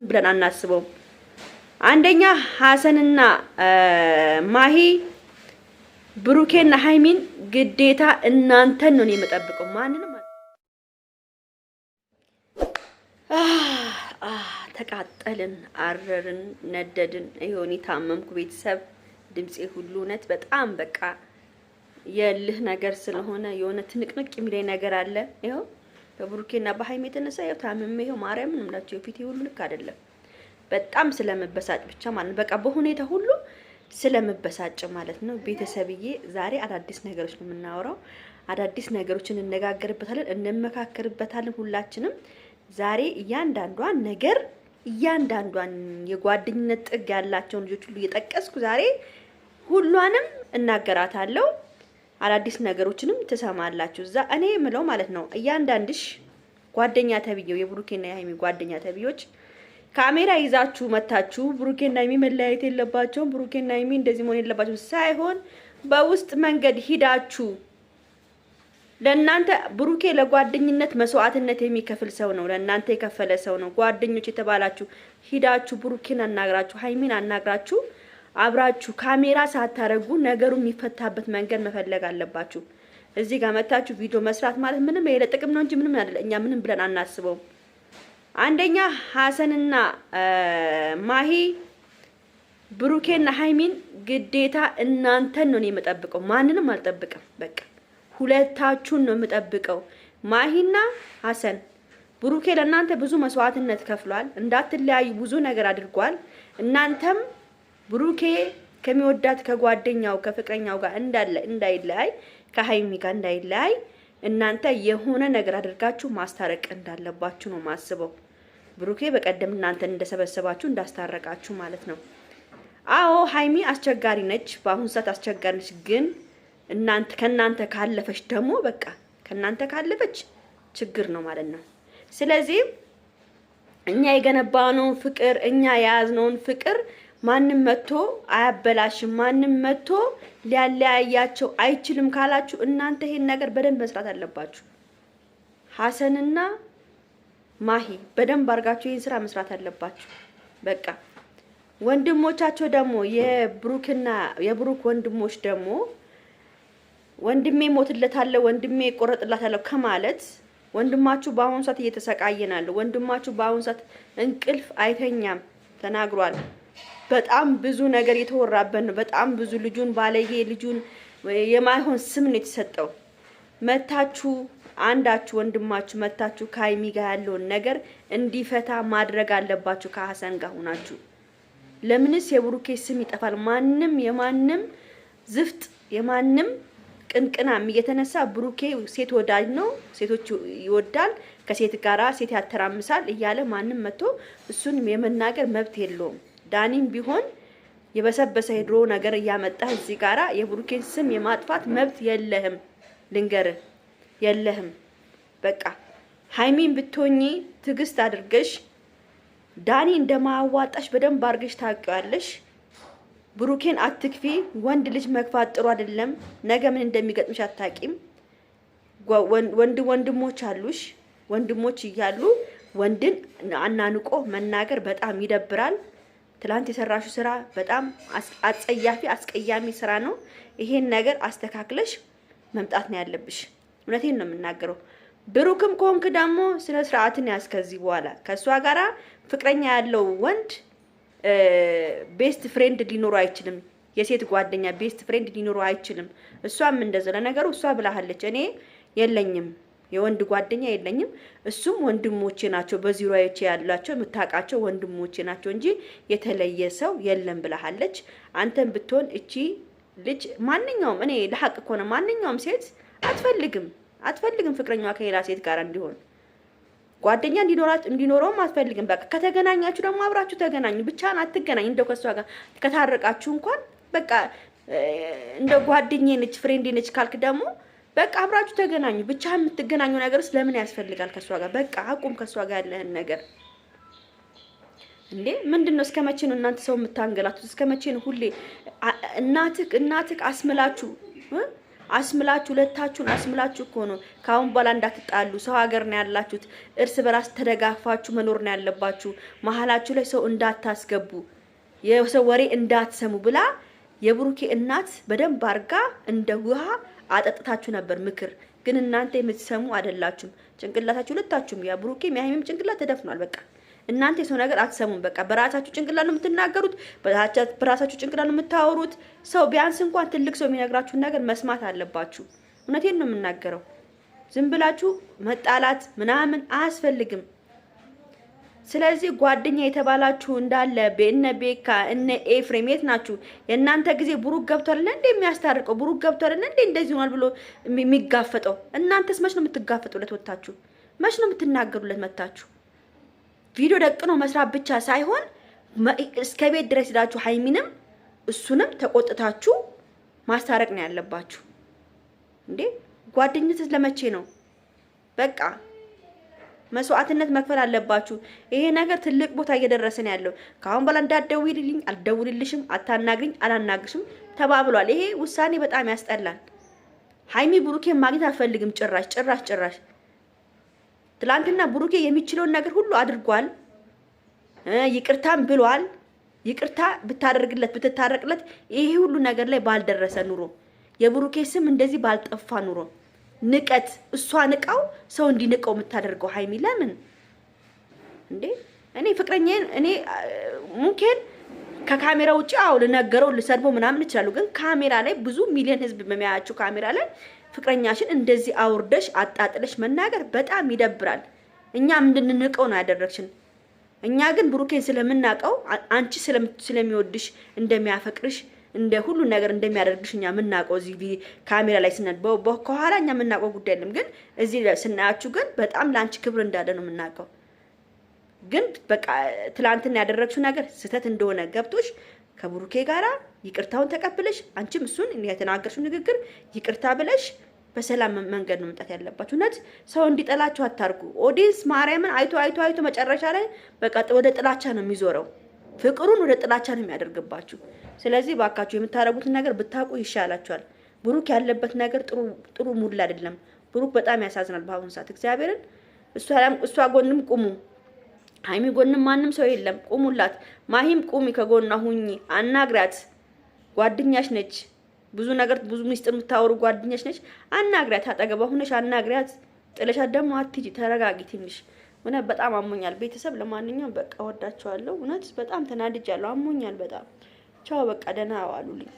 ብለን አናስበው። አንደኛ ሐሰንና ማሂ ብሩኬና ሃይሚን ግዴታ እናንተን ነው የምጠብቀው ማንንም ተቃጠልን አረርን ነደድን ይሆን ታመምኩ ቤተሰብ ድምጼ ሁሉ ነት በጣም በቃ የልህ ነገር ስለሆነ የሆነ ትንቅንቅ የሚለኝ ነገር አለ ይሄው በብሩኬና በሃይሚ የተነሳ ይሄው ታመመ ይሄው ማርያም ምንላችሁ የፊቴ ሁሉ ልክ አይደለም በጣም ስለመበሳጭ ብቻ ማለት በቃ በሁኔታ ሁሉ ስለመበሳጭ ማለት ነው ቤተሰብዬ ዛሬ አዳዲስ ነገሮች ነው የምናወራው አዳዲስ ነገሮችን እንነጋገርበታለን እንመካከርበታለን ሁላችንም ዛሬ እያንዳንዷን ነገር እያንዳንዷን የጓደኝነት ጥግ ያላቸውን ልጆች ሁሉ እየጠቀስኩ ዛሬ ሁሉንም እናገራታለሁ አዳዲስ ነገሮችንም ተሰማላችሁ እዛ እኔ ምለው ማለት ነው እያንዳንድሽ ጓደኛ ተብየው የብሩኬና የሃይሚ ጓደኛ ተብዮች ካሜራ ይዛችሁ መታችሁ ብሩኬና ሃይሚ መለያየት የለባቸው ብሩኬና ሃይሚ እንደዚህ መሆን የለባቸው ሳይሆን በውስጥ መንገድ ሂዳችሁ ለእናንተ ብሩኬ ለጓደኝነት መስዋዕትነት የሚከፍል ሰው ነው ለእናንተ የከፈለ ሰው ነው ጓደኞች የተባላችሁ ሂዳችሁ ብሩኬን አናግራችሁ ሃይሚን አናግራችሁ አብራችሁ ካሜራ ሳታረጉ ነገሩ የሚፈታበት መንገድ መፈለግ አለባችሁ እዚህ ጋር መታችሁ ቪዲዮ መስራት ማለት ምንም የለ ጥቅም ነው እንጂ ምንም አይደለም እኛ ምንም ብለን አናስበው አንደኛ ሐሰንና ማሂ ብሩኬና ሃይሚን ግዴታ እናንተን ነው የምጠብቀው ማንንም አልጠብቅም በቃ ሁለታችሁን ነው የምጠብቀው ማሂና ሐሰን ብሩኬ ለእናንተ ብዙ መስዋዕትነት ከፍሏል እንዳትለያዩ ብዙ ነገር አድርጓል እናንተም ብሩኬ ከሚወዳት ከጓደኛው ከፍቅረኛው ጋር እንዳይለያይ ከሃይሚ ጋር እንዳይለያይ እናንተ የሆነ ነገር አድርጋችሁ ማስታረቅ እንዳለባችሁ ነው ማስበው ብሩኬ በቀደም እናንተን እንደሰበሰባችሁ እንዳስታረቃችሁ ማለት ነው አዎ ሃይሚ አስቸጋሪ ነች በአሁን ሰዓት አስቸጋሪ ነች ግን እናንተ ከናንተ ካለፈች ደግሞ በቃ ከናንተ ካለፈች ችግር ነው ማለት ነው ስለዚህ እኛ የገነባነው ፍቅር እኛ ያዝነውን ፍቅር ማንንም መጥቶ አያበላሽም ማንንም መጥቶ ሊያለያያቸው አይችልም ካላችሁ እናንተ ይሄን ነገር በደንብ መስራት አለባችሁ ሐሰንና ማሂ በደንብ አርጋችሁ ይሄን ስራ መስራት አለባችሁ በቃ ወንድሞቻቸው ደግሞ የብሩክ ወንድሞች ደግሞ ወንድሜ ሞትለታል ወንድሜ ቆረጥላታል ከማለት ወንድማችሁ በአሁን ሰዓት እየተሰቃየናል ወንድማችሁ በአሁን ሰዓት እንቅልፍ አይተኛም ተናግሯል በጣም ብዙ ነገር የተወራበት ነው በጣም ብዙ ልጁን ባለጌ ልጁን የማይሆን ስም ነው የተሰጠው መታችሁ አንዳችሁ ወንድማችሁ መታችሁ ከሃይሚ ጋር ያለውን ነገር እንዲፈታ ማድረግ አለባችሁ ከሐሰን ጋር ሆናችሁ ለምንስ የብሩኬ ስም ይጠፋል ማንንም የማንንም ዝፍጥ የማንንም ቅንቅናም እየተነሳ ብሩኬ ሴት ወዳጅ ነው ሴቶች ይወዳል ከሴት ጋራ ሴት ያተራምሳል እያለ ማንንም መጥቶ እሱን የመናገር መብት የለውም ዳኒም ቢሆን የበሰበሰ ሄድሮ ነገር ያመጣ እዚህ ጋራ የብሩኬን ስም የማጥፋት መብት የለህም ልንገር የለህም በቃ ሃይሚን ብትሆኚ ትግስት አድርገሽ ዳኒ እንደማዋጣሽ በደንብ አርገሽ ታውቂዋለሽ ብሩኬን አትክፊ ወንድ ልጅ መግፋት ጥሩ አይደለም ነገ ምን እንደሚገጥምሽ አታቂም ወንድሞች አሉሽ ወንድሞች ይያሉ ወንድን አናንቆ መናገር በጣም ይደብራል ትላንት የሰራሹ ስራ በጣም አጸያፊ አስቀያሚ ስራ ነው ይሄን ነገር አስተካክለሽ መምጣት ነው ያለብሽ እውነቴን ነው የምናገረው ብሩክም ኮንክ ደግሞ ስለ ስርዓትን ያስከዚህ በኋላ ከሷ ጋራ ፍቅረኛ ያለው ወንድ ቤስት ፍሬንድ ሊኖር አይችልም የሴት ጓደኛ ቤስት ፍሬንድ ሊኖር አይችልም እሷም እንደዘለ ነገሩ እሷ ብላሃለች እኔ የለኝም የወንድ ጓደኛ የለኝም እሱም ወንድሞቼ ናቸው በዚሮዬ ያላቸው ምታቃቸው ወንድሞቼ ናቸው እንጂ የተለየ ሰው የለም ብላሃለች አንተም ብትሆን እቺ ልጅ ማንኛውም እኔ ለሐቅ ኮነ ማንኛውም ሴት አትፈልግም ፍቅረኛዋ ከሌላ ሴት ጋር እንዲሆን ጓደኛ እንዲኖረውም አትፈልግም በቃ ከተገናኛችሁ ደግሞ አብራችሁ ተገናኙ ብቻን አትገናኙ እንደው ከሷ ጋር ከታረቃችሁ እንኳን በቃ እንደ ጓደኛዬ ነች ፍሬንዴ ነች ካልክ ደግሞ በቃ አብራችሁ ተገናኙ ብቻ የምትገናኙ ነገር ስለምን ያስፈልጋል ከሷ ጋር በቃ አቁም ከሷ ጋር ያለህን ነገር እንዴ ምንድነው እስከመቼ ነው እናንተ ሰው የምታንገላቱት እስከመቼ ነው ሁሌ እናትክ አስምላችሁ አስምላችሁ ሁለታችሁን አስምላችሁ እኮ ነው ካሁን በኋላ እንዳትጣሉ። ሰው ሀገር ነው ያላችሁት። እርስ በራስ ተደጋግፋችሁ መኖር ነው ያለባችሁ። መሀላችሁ ላይ ሰው እንዳታስገቡ፣ የሰው ወሬ እንዳትሰሙ ብላ የብሩኬ እናት በደንብ አርጋ እንደ ውሃ አጠጥታችሁ ነበር ምክር። ግን እናንተ የምትሰሙ አይደላችሁም። ጭንቅላታችሁ ሁለታችሁም ያ ብሩኬም ያህምም ጭንቅላት ተደፍኗል። በቃ እናንተ የሰው ነገር አትሰሙም። በቃ በራሳችሁ ጭንቅላት ነው የምትናገሩት፣ በራሳችሁ ጭንቅላት ነው የምታወሩት። ሰው ቢያንስ እንኳን ትልቅ ሰው የሚነግራችሁን ነገር መስማት አለባችሁ። እውነቴን ነው የምናገረው። ዝም ብላችሁ መጣላት ምናምን አያስፈልግም። ስለዚህ ጓደኛ የተባላችሁ እንዳለ በእነ ቤካ እነ ኤፍሬም የት ናችሁ? የእናንተ ጊዜ ብሩክ ገብቷል እንዴ የሚያስታርቀው? ብሩክ ገብቷል እንዴ እንደዚህ ሆኗል ብሎ የሚጋፈጠው? እናንተስ መች ነው የምትጋፈጡለት? ወጣችሁ መች ነው የምትናገሩለት? መታችሁ ቪዲዮ ደቅኖ መስራት ብቻ ሳይሆን እስከ ቤት ድረስ ሄዳችሁ ሀይሚንም እሱንም ተቆጥታችሁ ማስታረቅ ነው ያለባችሁ። እንዴ ጓደኝነት ለመቼ ነው? በቃ መስዋዕትነት መክፈል አለባችሁ። ይሄ ነገር ትልቅ ቦታ እየደረሰን ያለው ካሁን በኋላ እንዳትደውይልኝ፣ አልደውልልሽም፣ አታናግሪኝ፣ አላናግሽም ተባብሏል። ይሄ ውሳኔ በጣም ያስጠላል። ሀይሚ ብሩኬን ማግኘት አትፈልግም ጭራሽ። ትላንትና ብሩኬ የሚችለውን ነገር ሁሉ አድርጓል። ይቅርታም ብሏል። ይቅርታ ብታደርግለት ብትታረቅለት ይሄ ሁሉ ነገር ላይ ባልደረሰ ኑሮ፣ የብሩኬ ስም እንደዚህ ባልጠፋ ኑሮ። ንቀት እሷ ንቃው ሰው እንዲንቀው የምታደርገው ሀይሚ ለምን እንዴ? እኔ ፍቅረኛዬን እኔ ሙምኪን ከካሜራ ውጪ ልነገረው ልሰድበው ምናምን እችላለሁ። ግን ካሜራ ላይ ብዙ ሚሊዮን ህዝብ በሚያያቸው ካሜራ ላይ ፍቅረኛሽን እንደዚህ አውርደሽ አጣጥለሽ መናገር በጣም ይደብራል። እኛም እንድንንቀው ነው ያደረግሽን። እኛ ግን ብሩኬን ስለምናቀው አንቺ ስለሚወድሽ እንደሚያፈቅርሽ እንደ ሁሉ ነገር እንደሚያደርግሽ እኛ ምናቀው እዚህ ካሜራ ላይ ስናድበው ከኋላ እኛ ምናቀው ጉዳይ የለም። ግን እዚህ ስናያችሁ ግን በጣም ላንቺ ክብር እንዳለ ነው ምናቀው። ግን በቃ ትላንትና ያደረግሽው ነገር ስህተት እንደሆነ ገብቶሽ ከብሩኬ ጋራ ይቅርታውን ተቀብለሽ አንቺም እሱን የተናገርሽው ንግግር ይቅርታ ብለሽ በሰላም መንገድ ነው መምጣት ያለባችሁ። እውነት ሰው እንዲጠላችሁ አታርጉ። ኦዲንስ ማርያምን አይቶ መጨረሻ ላይ በቃ ወደ ጥላቻ ነው የሚዞረው። ፍቅሩን ወደ ጥላቻ ነው የሚያደርግባችሁ። ስለዚህ ባካችሁ የምታረጉትን ነገር ብታውቁ ይሻላችኋል። ብሩክ ያለበት ነገር ጥሩ ሙድ አይደለም። ብሩክ በጣም ያሳዝናል በአሁኑ ሰዓት እግዚአብሔርን። እሷ ጎንም ቁሙ፣ ሀይሚ ጎንም ማንም ሰው የለም። ቁሙላት። ማሂም ቁሚ፣ ከጎኗ ሁኚ፣ አናግሪያት። ጓደኛሽ ነች። ብዙ ሚስጥር የምታወሩ ጓደኛሽ ነች። አናግሪያት፣ አጠገቧ ሁነሽ አናግሪያት። ጥለሻት ደግሞ አትሂጂ፣ ተረጋጊ ትንሽ። እውነት በጣም አሞኛል ቤተሰብ። ለማንኛውም በቃ ወዳችኋለሁ። እውነት በጣም ተናድጃለሁ፣ አሞኛል በጣም። ቻው በቃ ደህና ዋሉልኝ።